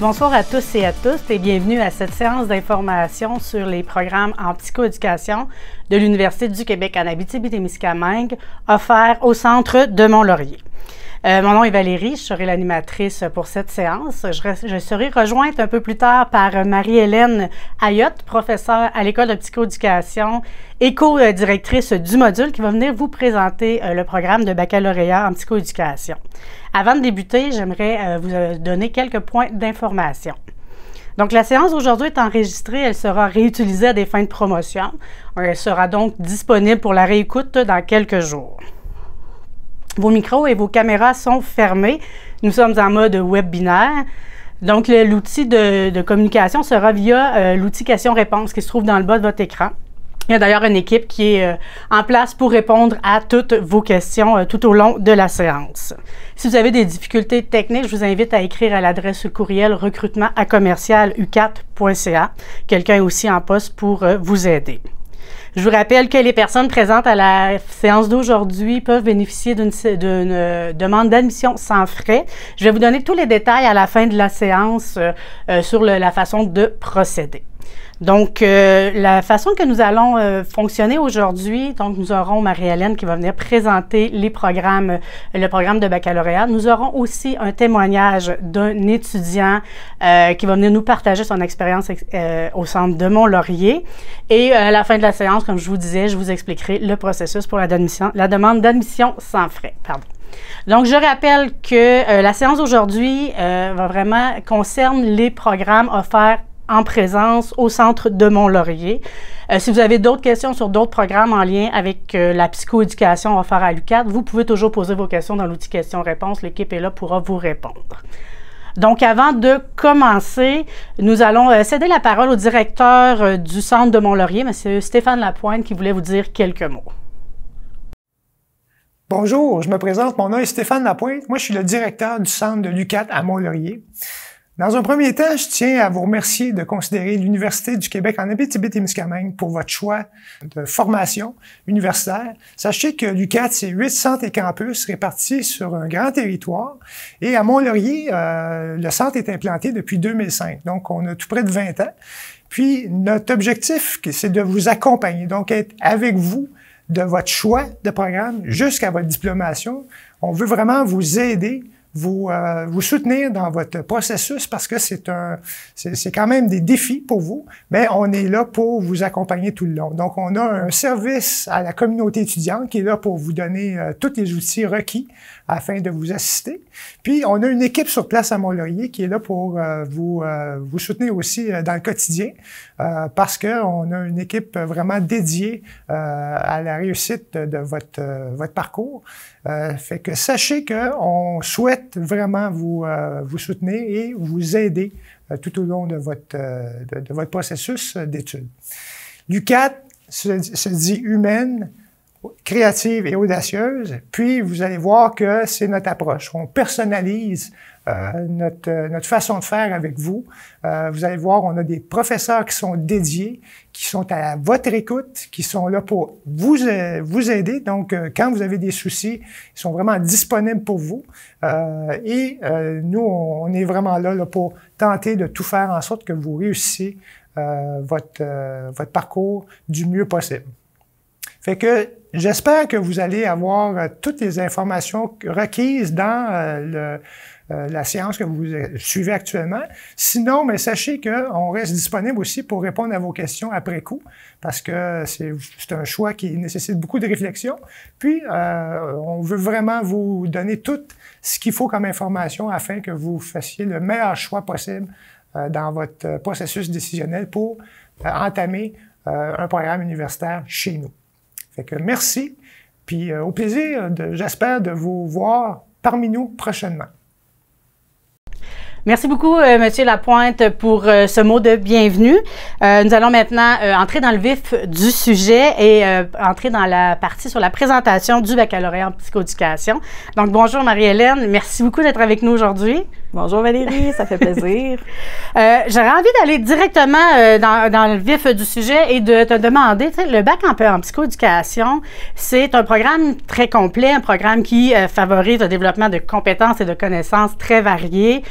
Bonsoir à tous et à toutes et bienvenue à cette séance d'information sur les programmes en psychoéducation de l'Université du Québec en Abitibi-Témiscamingue offerts au Centre de Mont-Laurier. Mon nom est Valérie, je serai l'animatrice pour cette séance. Je serai rejointe un peu plus tard par Marie-Hélène Ayotte, professeure à l'École de psychoéducation et co-directrice du module qui va venir vous présenter le programme de baccalauréat en psychoéducation. Avant de débuter, j'aimerais vous donner quelques points d'information. Donc, la séance d'aujourd'hui est enregistrée, elle sera réutilisée à des fins de promotion. Elle sera donc disponible pour la réécoute dans quelques jours. Vos micros et vos caméras sont fermés. Nous sommes en mode webinaire. Donc, l'outil de communication sera via l'outil questions-réponses qui se trouve dans le bas de votre écran. Il y a d'ailleurs une équipe qui est en place pour répondre à toutes vos questions tout au long de la séance. Si vous avez des difficultés techniques, je vous invite à écrire à l'adresse courriel recrutement@ucat.ca. Quelqu'un est aussi en poste pour vous aider. Je vous rappelle que les personnes présentes à la séance d'aujourd'hui peuvent bénéficier d'une demande d'admission sans frais. Je vais vous donner tous les détails à la fin de la séance sur la façon de procéder. Donc, la façon que nous allons fonctionner aujourd'hui, donc nous aurons Marie-Hélène qui va venir présenter le programme de baccalauréat. Nous aurons aussi un témoignage d'un étudiant qui va venir nous partager son expérience au Centre de Mont-Laurier. Et à la fin de la séance, comme je vous disais, je vous expliquerai le processus pour la demande d'admission sans frais. Pardon. Donc, je rappelle que la séance d'aujourd'hui concerne les programmes offerts en présence au Centre de Mont-Laurier. Si vous avez d'autres questions sur d'autres programmes en lien avec la psychoéducation offerte à l'UQAT, vous pouvez toujours poser vos questions dans l'outil questions-réponses. L'équipe est là pour vous répondre. Donc, avant de commencer, nous allons céder la parole au directeur du Centre de Mont-Laurier, M. Stéphane Lapointe, qui voulait vous dire quelques mots. Bonjour, je me présente. Mon nom est Stéphane Lapointe. Moi, je suis le directeur du Centre de l'UQAT à Mont-Laurier. Dans un premier temps, je tiens à vous remercier de considérer l'Université du Québec en Abitibi-Témiscamingue pour votre choix de formation universitaire. Sachez que l'UQAT, c'est 8 centres et campus répartis sur un grand territoire. Et à Mont-Laurier, le centre est implanté depuis 2005. Donc, on a tout près de 20 ans. Puis, notre objectif, c'est de vous accompagner, donc être avec vous de votre choix de programme jusqu'à votre diplomation. On veut vraiment vous aider, vous soutenir dans votre processus parce que c'est quand même des défis pour vous, mais on est là pour vous accompagner tout le long. Donc, on a un service à la communauté étudiante qui est là pour vous donner tous les outils requis afin de vous assister. Puis, on a une équipe sur place à Mont-Laurier qui est là pour vous soutenir aussi dans le quotidien parce qu'on a une équipe vraiment dédiée à la réussite de votre parcours. Fait que sachez qu'on souhaite vraiment vous soutenir et vous aider tout au long de votre processus d'études. L'UQAT se dit humaine, créative et audacieuse, puis vous allez voir que c'est notre approche. On personnalise notre façon de faire avec vous. Vous allez voir, on a des professeurs qui sont dédiés, qui sont à votre écoute, qui sont là pour vous aider. Donc, quand vous avez des soucis, ils sont vraiment disponibles pour vous. Nous, on est vraiment là pour tenter de tout faire en sorte que vous réussissiez votre parcours du mieux possible. Fait que j'espère que vous allez avoir toutes les informations requises dans la séance que vous suivez actuellement. Sinon, mais sachez qu'on reste disponible aussi pour répondre à vos questions après coup, parce que c'est un choix qui nécessite beaucoup de réflexion. Puis, on veut vraiment vous donner tout ce qu'il faut comme information afin que vous fassiez le meilleur choix possible dans votre processus décisionnel pour entamer un programme universitaire chez nous. Fait que merci, puis au plaisir, j'espère, de vous voir parmi nous prochainement. Merci beaucoup, M. Lapointe, pour ce mot de bienvenue. Nous allons maintenant entrer dans le vif du sujet et entrer dans la partie sur la présentation du baccalauréat en psychoéducation. Donc, bonjour Marie-Hélène, merci beaucoup d'être avec nous aujourd'hui. Bonjour Valérie, ça fait plaisir. J'aurais envie d'aller directement dans le vif du sujet et de te demander, le bac en psychoéducation, c'est un programme très complet, un programme qui favorise le développement de compétences et de connaissances très variées,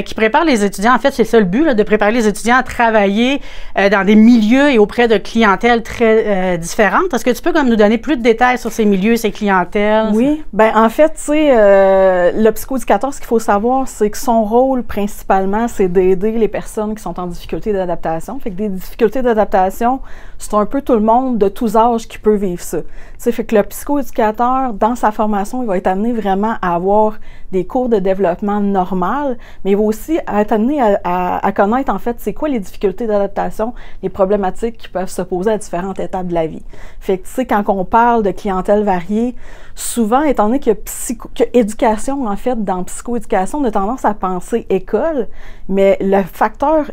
qui prépare les étudiants. En fait, c'est ça le but, là, de préparer les étudiants à travailler dans des milieux et auprès de clientèles très différentes. Est-ce que tu peux comme nous donner plus de détails sur ces milieux, ces clientèles? Oui, bien en fait, tu sais, le psychoéducateur, ce qu'il faut savoir, c'est que son rôle principalement, c'est d'aider les personnes qui sont en difficulté d'adaptation. Fait que des difficultés d'adaptation, c'est un peu tout le monde de tous âges qui peut vivre ça. Tu sais, fait que le psychoéducateur, dans sa formation, il va être amené vraiment à avoir des cours de développement normal, mais il va aussi être amené à connaître, en fait, c'est quoi les difficultés d'adaptation, les problématiques qui peuvent se poser à différentes étapes de la vie. Fait que, tu sais, quand on parle de clientèle variée, souvent, étant donné que éducation, en fait, dans psychoéducation, on a tendance à penser école, mais le facteur,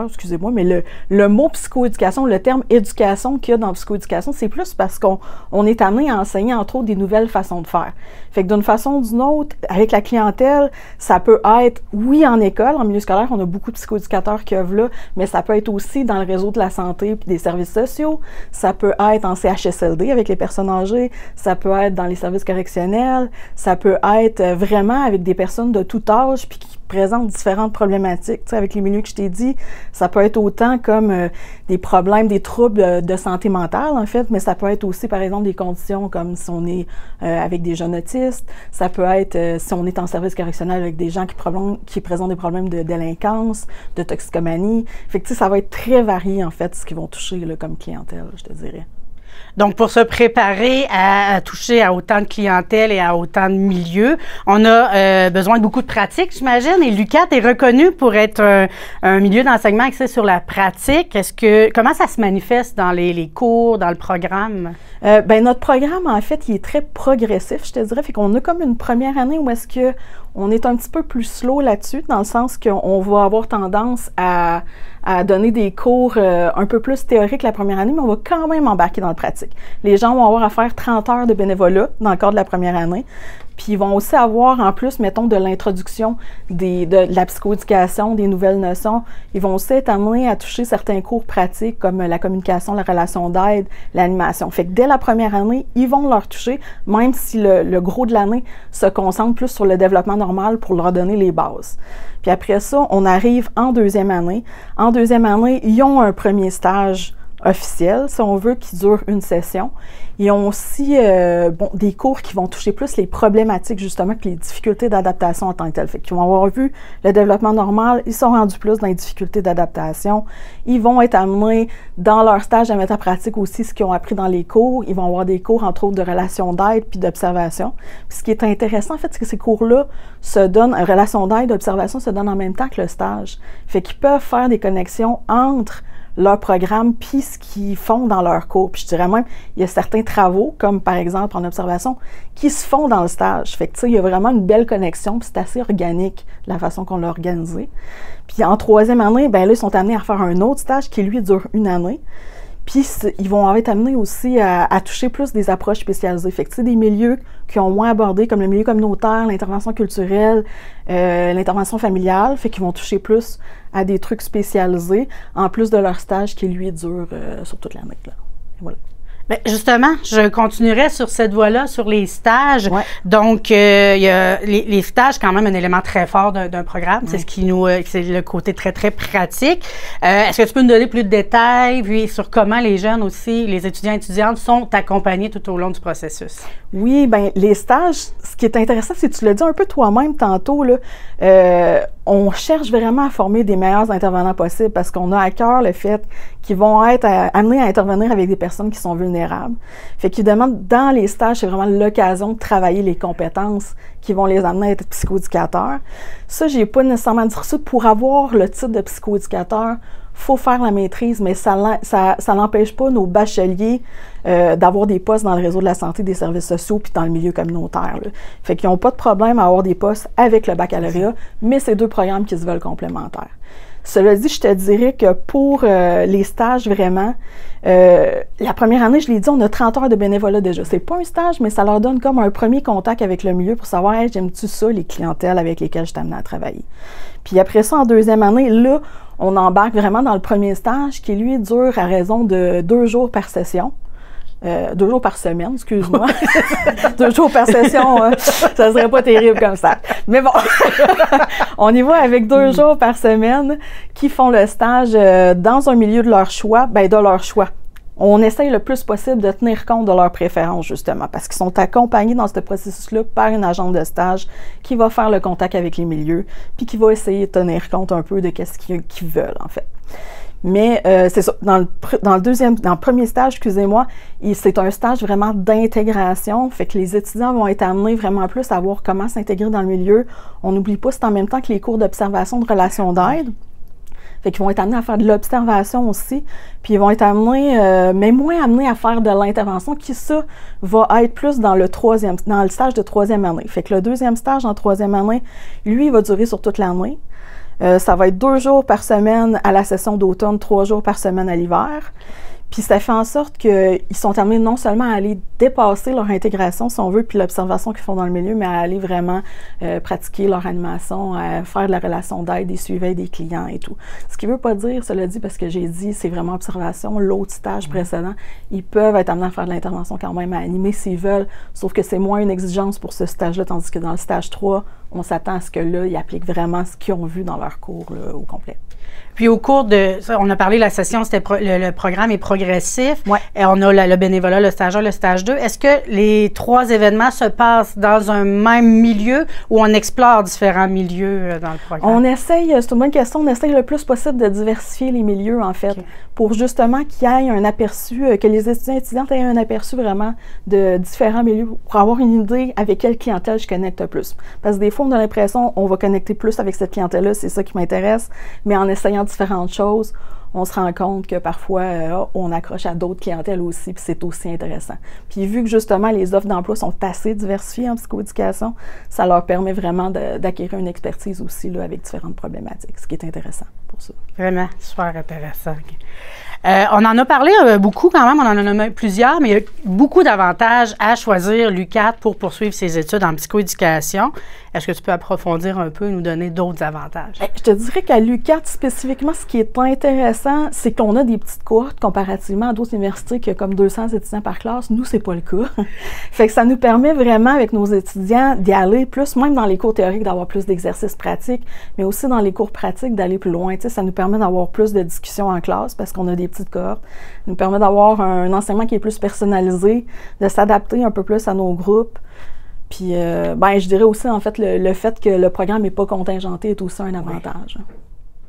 excusez-moi, mais le mot psychoéducation, le terme éducation qu'il y a dans psychoéducation, c'est plus parce qu'on est amené à enseigner, entre autres, des nouvelles façons de faire. Fait que d'une façon ou d'une autre, avec la clientèle, ça peut être, oui, en école, en milieu scolaire, on a beaucoup de psychoéducateurs qui œuvrent là, mais ça peut être aussi dans le réseau de la santé et des services sociaux, ça peut être en CHSLD avec les personnes âgées, ça peut être dans les services correctionnels, ça peut être vraiment avec des personnes de tout âge puis qui présentent différentes problématiques. Tu sais, avec les milieux que je t'ai dit, ça peut être autant comme des problèmes, des troubles de santé mentale, en fait, mais ça peut être aussi, par exemple, des conditions comme si on est avec des jeunes autistes, ça peut être si on est en service correctionnel avec des gens qui présentent des problèmes de délinquance, de toxicomanie. Fait que, tu sais, ça va être très varié, en fait, ce qu'ils vont toucher là, comme clientèle, je te dirais. Donc, pour se préparer à toucher à autant de clientèle et à autant de milieux, on a besoin de beaucoup de pratique, j'imagine. Et l'UQAT est reconnu pour être un milieu d'enseignement axé sur la pratique. Comment ça se manifeste dans les cours, dans le programme? Ben notre programme, en fait, il est très progressif, je te dirais. Fait qu'on a comme une première année où est-ce que on est un petit peu plus slow là-dessus, dans le sens qu'on va avoir tendance à donner des cours un peu plus théoriques la première année, mais on va quand même embarquer dans le pratique. Les gens vont avoir à faire 30 heures de bénévolat dans le cadre de la première année. Puis ils vont aussi avoir, en plus, mettons, de l'introduction de la psychoéducation, des nouvelles notions. Ils vont aussi être amenés à toucher certains cours pratiques comme la communication, la relation d'aide, l'animation. Fait que dès la première année, ils vont leur toucher, même si le gros de l'année se concentre plus sur le développement normal pour leur donner les bases. Puis après ça, on arrive en deuxième année. En deuxième année, ils ont un premier stage officiel, si on veut, qui dure une session. Ils ont aussi des cours qui vont toucher plus les problématiques, justement, que les difficultés d'adaptation en tant que telles. Fait qu'ils vont avoir vu le développement normal, ils sont rendus plus dans les difficultés d'adaptation. Ils vont être amenés dans leur stage à mettre à pratique aussi ce qu'ils ont appris dans les cours. Ils vont avoir des cours, entre autres, de relations d'aide puis d'observation. Puis ce qui est intéressant, en fait, c'est que ces cours-là se donnent, relations d'aide, d'observation se donnent en même temps que le stage. Fait qu'ils peuvent faire des connexions entre leur programme puis ce qu'ils font dans leur cours. Puis je dirais même, il y a certains travaux, comme par exemple en observation, qui se font dans le stage. Fait que tu sais, il y a vraiment une belle connexion, puis c'est assez organique la façon qu'on l'a organisé. Puis en troisième année, ben là, ils sont amenés à faire un autre stage qui, lui, dure une année. Puis ils vont être amenés aussi à toucher plus des approches spécialisées. Fait que tu sais, des milieux qui ont moins abordé, comme le milieu communautaire, l'intervention culturelle, l'intervention familiale, fait qu'ils vont toucher plus à des trucs spécialisés, en plus de leur stage qui, lui, dure sur toute l'année. Voilà. Bien, justement, je continuerai sur cette voie-là, sur les stages. Ouais. Donc, il y a les stages, quand même, un élément très fort d'un programme. Ouais. C'est ce qui c'est le côté très, très pratique. Est-ce que tu peux nous donner plus de détails, puis sur comment les jeunes aussi, les étudiants et étudiantes sont accompagnés tout au long du processus? Oui, bien, les stages, ce qui est intéressant, c'est que tu l'as dit un peu toi-même tantôt, là, on cherche vraiment à former des meilleurs intervenants possibles parce qu'on a à cœur le fait qu'ils vont être amenés à intervenir avec des personnes qui sont vulnérables. Fait qu'évidemment, dans les stages, c'est vraiment l'occasion de travailler les compétences qui vont les amener à être psychoéducateurs. Ça, j'ai pas nécessairement dit ça. Pour avoir le titre de psychoéducateur, faut faire la maîtrise, mais ça n'empêche pas nos bacheliers d'avoir des postes dans le réseau de la santé, des services sociaux, puis dans le milieu communautaire. Là. Fait qu'ils n'ont pas de problème à avoir des postes avec le baccalauréat, mais c'est deux programmes qui se veulent complémentaires. Cela dit, je te dirais que pour les stages, vraiment, la première année, je l'ai dit, on a 30 heures de bénévolat déjà. C'est pas un stage, mais ça leur donne comme un premier contact avec le milieu pour savoir, hey, j'aime-tu ça, les clientèles avec lesquelles je t'amène à travailler. Puis après ça, en deuxième année, là, on embarque vraiment dans le premier stage qui, lui, dure à raison de 2 jours par session. 2 jours par semaine, excuse-moi. 2 jours par session, ça serait pas terrible comme ça. Mais bon, on y va avec 2 jours par semaine qui font le stage dans un milieu de leur choix, de leur choix. On essaye le plus possible de tenir compte de leurs préférences, justement, parce qu'ils sont accompagnés dans ce processus-là par une agente de stage qui va faire le contact avec les milieux, puis qui va essayer de tenir compte un peu de ce qu'ils veulent, en fait. Mais c'est ça, dans le premier stage, excusez-moi, c'est un stage vraiment d'intégration, fait que les étudiants vont être amenés vraiment plus à voir comment s'intégrer dans le milieu. On n'oublie pas, c'est en même temps que les cours d'observation de relations d'aide. Fait qu'ils vont être amenés à faire de l'observation aussi, puis ils vont être amenés, mais moins amenés à faire de l'intervention, qui ça va être plus dans le stage de 3e année. Fait que le 2e stage en 3e année, lui, il va durer sur toute l'année. Ça va être 2 jours par semaine à la session d'automne, 3 jours par semaine à l'hiver. Puis ça fait en sorte qu'ils sont amenés non seulement à aller dépasser leur intégration, si on veut, puis l'observation qu'ils font dans le milieu, mais à aller vraiment pratiquer leur animation, à faire de la relation d'aide, des suivis des clients et tout. Ce qui ne veut pas dire, cela dit, parce que j'ai dit, c'est vraiment observation. L'autre stage précédent, ils peuvent être amenés à faire de l'intervention quand même, à animer s'ils veulent, sauf que c'est moins une exigence pour ce stage-là, tandis que dans le stage 3, on s'attend à ce que là, ils appliquent vraiment ce qu'ils ont vu dans leur cours là, au complet. Puis au cours de, on a parlé de la session, c'était le programme est progressif. Ouais. Et on a le bénévolat, le stage 1, le stage 2. Est-ce que les 3 événements se passent dans un même milieu ou on explore différents milieux dans le programme? On essaye, c'est une bonne question, on essaye le plus possible de diversifier les milieux, en fait, pour justement qu'il y ait un aperçu, que les étudiants et étudiantes aient un aperçu vraiment de différents milieux, pour avoir une idée avec quelle clientèle je connecte le plus. Parce que des fois, on a l'impression on va connecter plus avec cette clientèle-là, c'est ça qui m'intéresse, mais en essayant différentes choses, on se rend compte que parfois, on accroche à d'autres clientèles aussi, puis c'est aussi intéressant. Puis vu que justement, les offres d'emploi sont assez diversifiées en psychoéducation, ça leur permet vraiment d'acquérir une expertise aussi là, avec différentes problématiques, ce qui est intéressant pour ça. Vraiment, super intéressant. On en a parlé beaucoup quand même, on en a nommé plusieurs, mais il y a beaucoup d'avantages à choisir l'UQAT pour poursuivre ses études en psychoéducation. Est-ce que tu peux approfondir un peu et nous donner d'autres avantages? Je te dirais qu'à l'UQAT, spécifiquement, ce qui est intéressant, c'est qu'on a des petites cohortes comparativement à d'autres universités qui ont comme 200 étudiants par classe. Nous, c'est pas le cas. Fait que ça nous permet vraiment, avec nos étudiants, d'y aller plus, même dans les cours théoriques, d'avoir plus d'exercices pratiques, mais aussi dans les cours pratiques, d'aller plus loin. Tu sais, ça nous permet d'avoir plus de discussions en classe parce qu'on a des petites cohortes. Ça nous permet d'avoir un enseignement qui est plus personnalisé, de s'adapter un peu plus à nos groupes. Puis, je dirais aussi, en fait, le fait que le programme n'est pas contingenté est aussi un avantage.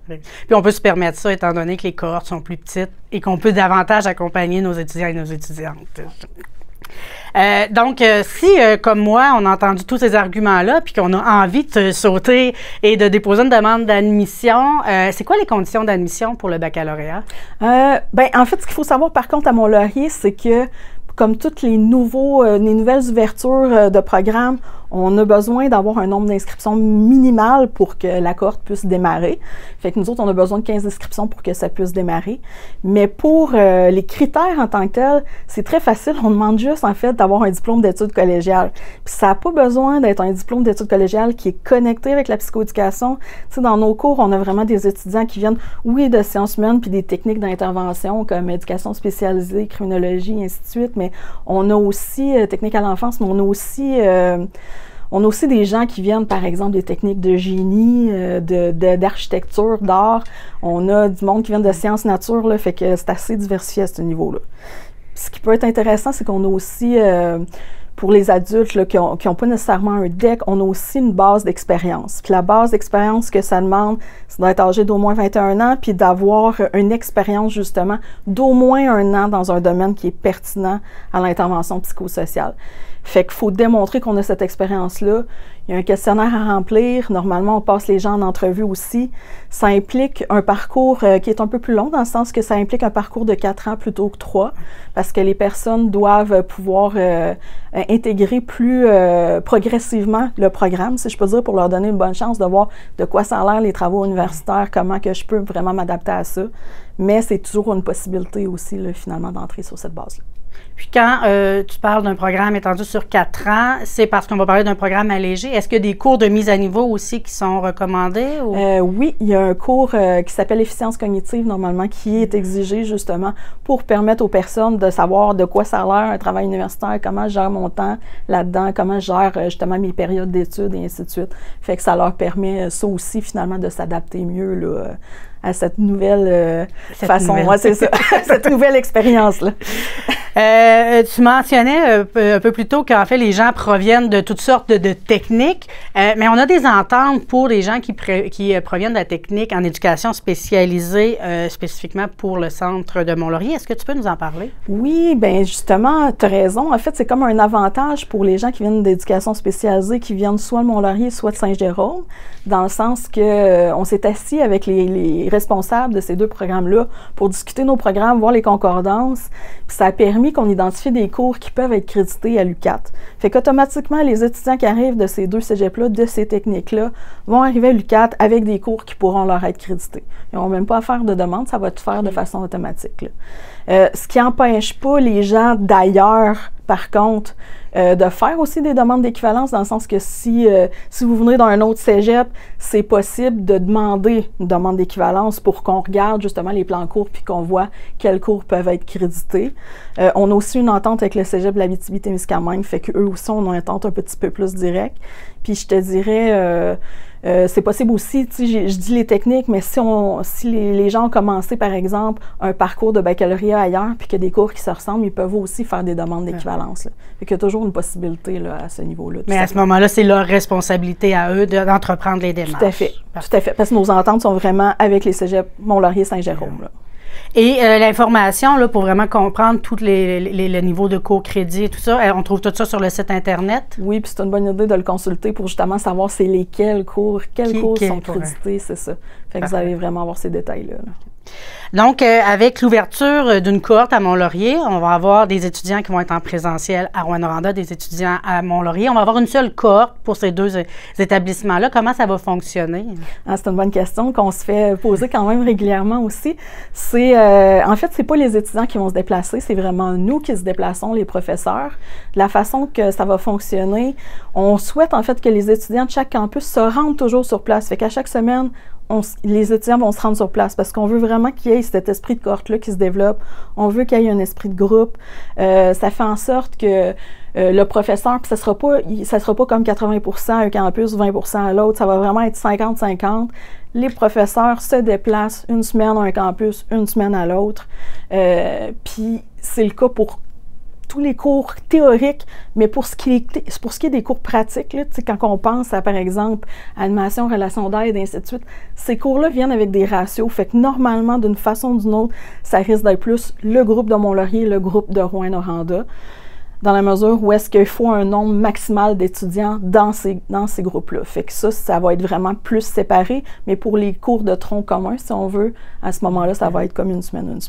Oui. Puis, on peut se permettre ça, étant donné que les cohortes sont plus petites et qu'on peut davantage accompagner nos étudiants et nos étudiantes. Donc, si, comme moi, on a entendu tous ces arguments-là, puis qu'on a envie de sauter et de déposer une demande d'admission, c'est quoi les conditions d'admission pour le baccalauréat? En fait, ce qu'il faut savoir, par contre, à Mont-Laurier, c'est que comme toutes les nouvelles ouvertures de programmes, on a besoin d'avoir un nombre d'inscriptions minimal pour que la cohorte puisse démarrer. Fait que nous autres, on a besoin de 15 inscriptions pour que ça puisse démarrer. Mais pour les critères en tant que tels, c'est très facile. On demande juste, en fait, d'avoir un diplôme d'études collégiales. Puis ça n'a pas besoin d'être un diplôme d'études collégiales qui est connecté avec la psychoéducation. Tu sais, dans nos cours, on a vraiment des étudiants qui viennent, oui, de sciences humaines puis des techniques d'intervention comme éducation spécialisée, criminologie, et ainsi de suite. Mais on a aussi, technique à l'enfance, mais on a aussi des gens qui viennent, par exemple, des techniques de génie, d'architecture, d'art. On a du monde qui vient de sciences nature, là, fait que c'est assez diversifié à ce niveau-là. Ce qui peut être intéressant, c'est qu'on a aussi, pour les adultes là, qui n'ont pas nécessairement un DEC, on a aussi une base d'expérience. Puis la base d'expérience que ça demande, c'est d'être âgé d'au moins 21 ans, puis d'avoir une expérience, justement, d'au moins 1 an dans un domaine qui est pertinent à l'intervention psychosociale. Fait qu'il faut démontrer qu'on a cette expérience-là. Il y a un questionnaire à remplir. Normalement, on passe les gens en entrevue aussi. Ça implique un parcours qui est un peu plus long, dans le sens que ça implique un parcours de 4 ans plutôt que 3, parce que les personnes doivent pouvoir intégrer plus progressivement le programme, si je peux dire, pour leur donner une bonne chance de voir de quoi ça a l'air les travaux universitaires, comment que je peux vraiment m'adapter à ça. Mais c'est toujours une possibilité aussi, là, finalement, d'entrer sur cette base-là. Puis quand tu parles d'un programme étendu sur 4 ans, c'est parce qu'on va parler d'un programme allégé. Est-ce qu'il y a des cours de mise à niveau aussi qui sont recommandés? Ou? Oui, il y a un cours qui s'appelle efficience cognitive, normalement, qui est exigé justement pour permettre aux personnes de savoir de quoi ça a l'air un travail universitaire, comment je gère mon temps là-dedans, comment je gère justement mes périodes d'études et ainsi de suite. Fait que ça leur permet ça aussi finalement de s'adapter mieux là, à cette nouvelle façon. Ouais, c'est ça, cette nouvelle expérience-là. Tu mentionnais un peu plus tôt qu'en fait, les gens proviennent de toutes sortes de techniques, mais on a des ententes pour les gens qui proviennent de la technique en éducation spécialisée, spécifiquement pour le centre de Mont-Laurier. Est-ce que tu peux nous en parler? Oui, bien justement, tu as raison. En fait, c'est comme un avantage pour les gens qui viennent d'éducation spécialisée, qui viennent soit de Mont-Laurier, soit de Saint-Jérôme, dans le sens que on s'est assis avec les responsables de ces deux programmes-là pour discuter nos programmes, voir les concordances. Puis ça a permis qu'on identifie des cours qui peuvent être crédités à l'UQAT. Fait qu'automatiquement, les étudiants qui arrivent de ces deux cégeps-là, de ces techniques-là, vont arriver à l'UQAT avec des cours qui pourront leur être crédités. Ils n'ont même pas à faire de demande, ça va être fait de façon automatique, là. Ce qui n'empêche pas les gens d'ailleurs, par contre, de faire aussi des demandes d'équivalence, dans le sens que si vous venez d'un autre cégep, c'est possible de demander une demande d'équivalence pour qu'on regarde justement les plans cours puis qu'on voit quels cours peuvent être crédités. On a aussi une entente avec le cégep de l'Abitibi-Témiscamingue, fait qu'eux aussi, on a une entente un petit peu plus directe. Puis je te dirais... c'est possible aussi, tu sais, je dis les techniques, mais si les gens ont commencé, par exemple, un parcours de baccalauréat ailleurs, puis qu'il y a des cours qui se ressemblent, ils peuvent aussi faire des demandes d'équivalence. Fait qu'il y a toujours une possibilité là, à ce niveau-là. Mais à ce moment-là, c'est leur responsabilité à eux d'entreprendre les démarches. Tout à fait. Tout à fait. Parce que nos ententes sont vraiment avec les cégeps Mont-Laurier, Saint-Jérôme. Là. Et l'information, là, pour vraiment comprendre tous les niveaux de cours crédit et tout ça, on trouve tout ça sur le site Internet? Oui, puis c'est une bonne idée de le consulter pour justement savoir c'est lesquels cours, quels cours sont crédités, c'est ça. Fait que vous allez vraiment avoir ces détails-là. Là. Donc, avec l'ouverture d'une cohorte à Mont-Laurier, on va avoir des étudiants qui vont être en présentiel à Rouyn-Noranda, des étudiants à Mont-Laurier. On va avoir une seule cohorte pour ces deux établissements-là. Comment ça va fonctionner? Ah, c'est une bonne question qu'on se fait poser quand même régulièrement aussi. En fait, c'est pas les étudiants qui vont se déplacer, c'est vraiment nous qui se déplaçons, les professeurs. La façon que ça va fonctionner, on souhaite en fait que les étudiants de chaque campus se rendent toujours sur place. Fait qu'à chaque semaine, les étudiants vont se rendre sur place parce qu'on veut vraiment qu'il y ait cet esprit de cohorte-là qui se développe. On veut qu'il y ait un esprit de groupe. Ça fait en sorte que le professeur, puis ça sera pas comme 80% à un campus, 20% à l'autre. Ça va vraiment être 50-50. Les professeurs se déplacent une semaine à un campus, une semaine à l'autre. Puis c'est le cas pour tous les cours théoriques, mais pour ce qui est des cours pratiques, là, quand on pense à, par exemple, animation, relation d'aide, et ainsi de suite, ces cours-là viennent avec des ratios, fait que normalement, d'une façon ou d'une autre, ça risque d'être plus le groupe de Mont-Laurier, le groupe de Rouyn-Noranda, dans la mesure où est-ce qu'il faut un nombre maximal d'étudiants dans ces groupes-là. Fait que ça va être vraiment plus séparé, mais pour les cours de tronc commun, si on veut, à ce moment-là, ça va être comme une semaine.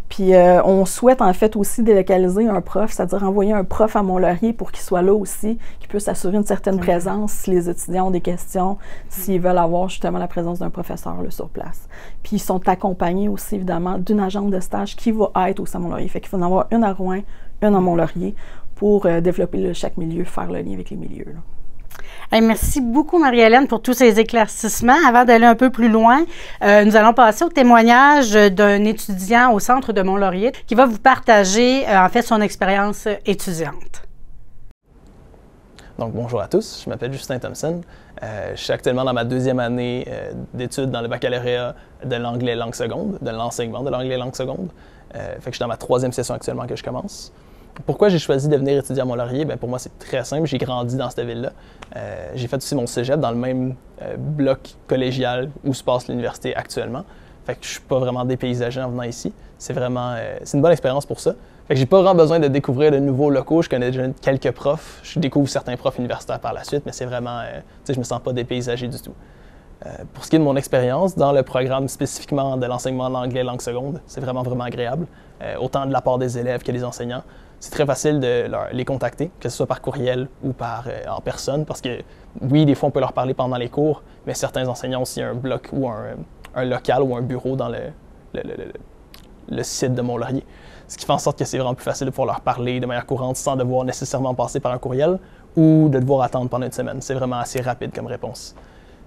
Puis on souhaite en fait aussi délocaliser un prof, c'est-à-dire envoyer un prof à Mont-Laurier pour qu'il soit là aussi, qu'il puisse assurer une certaine présence si les étudiants ont des questions, s'ils veulent avoir justement la présence d'un professeur là, sur place. Puis ils sont accompagnés aussi évidemment d'une agente de stage qui va être aussi à Mont-Laurier. Fait qu'il faut en avoir une à Rouyn, une à Mont-Laurier pour développer là, chaque milieu, faire le lien avec les milieux. Là. Hey, merci beaucoup, Marie-Hélène, pour tous ces éclaircissements. Avant d'aller un peu plus loin, nous allons passer au témoignage d'un étudiant au centre de Mont-Laurier qui va vous partager, en fait, son expérience étudiante. Donc, bonjour à tous. Je m'appelle Justin Thompson. Je suis actuellement dans ma deuxième année d'études dans le baccalauréat de l'anglais langue seconde, de l'enseignement de l'anglais langue seconde. Fait que je suis dans ma troisième session actuellement que je commence. Pourquoi j'ai choisi de venir étudier à Mont-Laurier? Bien, pour moi, c'est très simple. J'ai grandi dans cette ville-là. J'ai fait aussi mon cégep dans le même bloc collégial où se passe l'université actuellement. Fait que je suis pas vraiment dépaysagé en venant ici. C'est une bonne expérience pour ça. Fait que j'ai pas vraiment besoin de découvrir de nouveaux locaux. Je connais déjà quelques profs. Je découvre certains profs universitaires par la suite, mais c'est vraiment, je me sens pas dépaysagé du tout. Pour ce qui est de mon expérience, dans le programme spécifiquement de l'enseignement de l'anglais langue seconde, c'est vraiment agréable, autant de la part des élèves que des enseignants. C'est très facile de les contacter, que ce soit par courriel ou en personne, parce que oui, des fois on peut leur parler pendant les cours, mais certains enseignants ont aussi un bloc ou un local ou un bureau dans le site de Mont-Laurier. ce qui fait en sorte que c'est vraiment plus facile de pouvoir leur parler de manière courante sans devoir nécessairement passer par un courriel ou de devoir attendre pendant une semaine. C'est vraiment assez rapide comme réponse.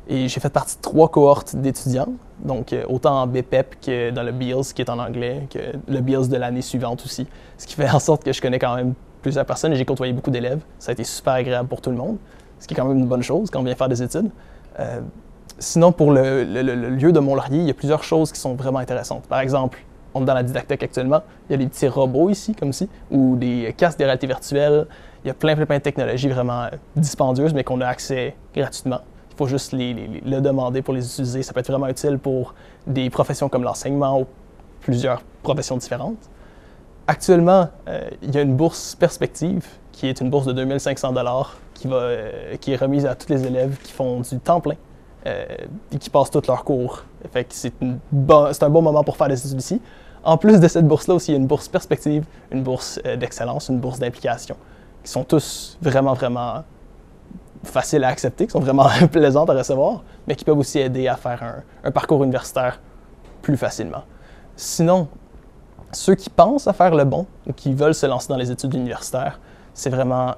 Et j'ai fait partie de 3 cohortes d'étudiants, donc autant en BPEP que dans le BEALS qui est en anglais, que le BEALS de l'année suivante aussi, ce qui fait en sorte que je connais quand même plusieurs personnes et j'ai côtoyé beaucoup d'élèves. Ça a été super agréable pour tout le monde, ce qui est quand même une bonne chose quand on vient faire des études. Sinon, pour le lieu de Mont-Laurier, il y a plusieurs choses qui sont vraiment intéressantes. Par exemple, on est dans la didactèque actuellement, il y a des petits robots ici, comme ci, ou des casques de réalité virtuelle. Il y a plein de technologies vraiment dispendieuses, mais qu'on a accès gratuitement. Il faut juste le demander pour les utiliser. Ça peut être vraiment utile pour des professions comme l'enseignement ou plusieurs professions différentes. Actuellement, il y a une bourse Perspective, qui est une bourse de 2500 $ qui est remise à tous les élèves qui font du temps plein et qui passent tous leurs cours. Fait que c'est un bon moment pour faire des études ici. En plus de cette bourse-là aussi, il y a une bourse Perspective, une bourse d'excellence, une bourse d'implication, qui sont tous vraiment faciles à accepter, qui sont vraiment plaisantes à recevoir, mais qui peuvent aussi aider à faire un parcours universitaire plus facilement. Sinon, ceux qui pensent à faire le bon ou qui veulent se lancer dans les études universitaires, c'est vraiment,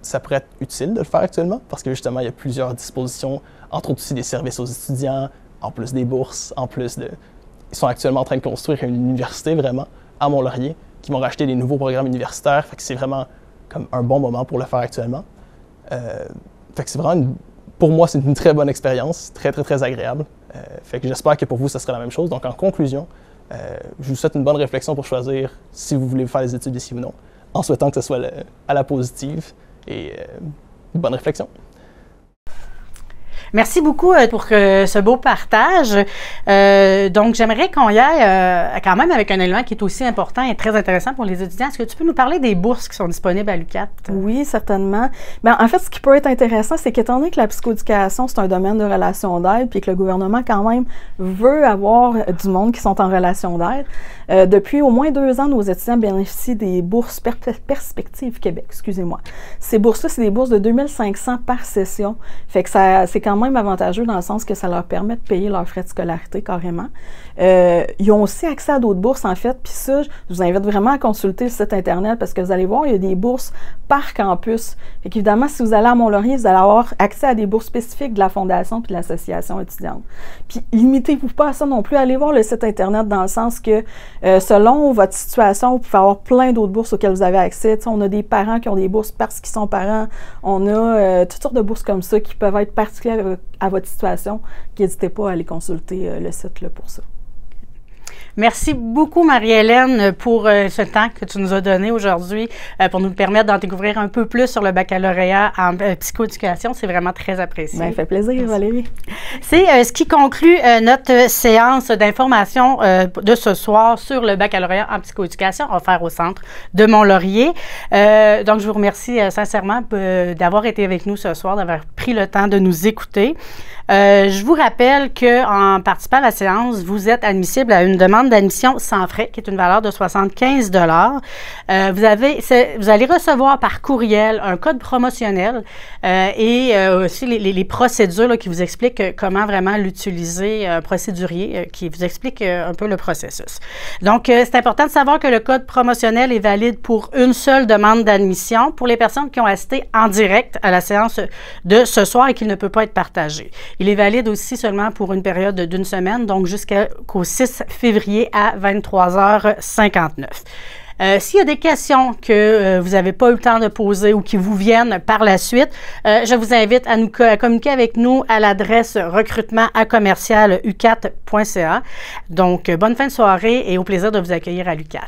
ça pourrait être utile de le faire actuellement parce que justement, il y a plusieurs dispositions, entre autres aussi des services aux étudiants, en plus des bourses, en plus de... Ils sont actuellement en train de construire une université vraiment à Mont-Laurier qui vont racheter des nouveaux programmes universitaires, fait que c'est vraiment comme un bon moment pour le faire actuellement. Fait que c'est vraiment, pour moi, c'est une très bonne expérience, très agréable. Fait que j'espère que pour vous, ça sera la même chose. Donc en conclusion, je vous souhaite une bonne réflexion pour choisir si vous voulez faire les études ici ou non, en souhaitant que ce soit à la positive et une bonne réflexion. Merci beaucoup pour ce beau partage. Donc, j'aimerais qu'on y aille quand même avec un élément qui est aussi important et très intéressant pour les étudiants. Est-ce que tu peux nous parler des bourses qui sont disponibles à l'UQAT? Oui, certainement. Bien, en fait, ce qui peut être intéressant, c'est qu'étant donné que la psychoéducation, c'est un domaine de relation d'aide, puis que le gouvernement, quand même, veut avoir du monde qui sont en relation d'aide, depuis au moins 2 ans, nos étudiants bénéficient des bourses Perspective Québec, excusez-moi. Ces bourses-là, c'est des bourses de 2500 par session. Fait que c'est quand même avantageux dans le sens que ça leur permet de payer leurs frais de scolarité carrément. Ils ont aussi accès à d'autres bourses, en fait, puis ça, je vous invite vraiment à consulter le site Internet parce que vous allez voir, il y a des bourses par campus. Fait qu'évidemment, si vous allez à Mont-Laurier, vous allez avoir accès à des bourses spécifiques de la Fondation puis de l'association étudiante. Puis, limitez-vous pas à ça non plus. Allez voir le site Internet dans le sens que, selon votre situation, vous pouvez avoir plein d'autres bourses auxquelles vous avez accès. T'sais, on a des parents qui ont des bourses parce qu'ils sont parents. On a toutes sortes de bourses comme ça qui peuvent être particulières à votre situation. N'hésitez pas à aller consulter le site là, pour ça. Merci beaucoup, Marie-Hélène, pour ce temps que tu nous as donné aujourd'hui pour nous permettre d'en découvrir un peu plus sur le baccalauréat en psychoéducation. C'est vraiment très apprécié. Bien, fait plaisir, merci. Valérie. C'est ce qui conclut notre séance d'information de ce soir sur le baccalauréat en psychoéducation offert au Centre de Mont-Laurier. Donc, je vous remercie sincèrement d'avoir été avec nous ce soir, d'avoir pris le temps de nous écouter. Je vous rappelle qu'en participant à la séance, vous êtes admissible à une demande d'admission sans frais, qui est une valeur de 75 $. Vous allez recevoir par courriel un code promotionnel et aussi les procédures là, qui vous expliquent comment vraiment l'utiliser, un procédurier qui vous explique un peu le processus. Donc, c'est important de savoir que le code promotionnel est valide pour une seule demande d'admission pour les personnes qui ont assisté en direct à la séance de ce soir et qui ne peut pas être partagé. Il est valide aussi seulement pour une période d'1 semaine, donc jusqu'au 6 février à 23h59. S'il y a des questions que vous n'avez pas eu le temps de poser ou qui vous viennent par la suite, je vous invite à communiquer avec nous à l'adresse recrutement@ucat.ca. Donc, bonne fin de soirée et au plaisir de vous accueillir à l'UQAT.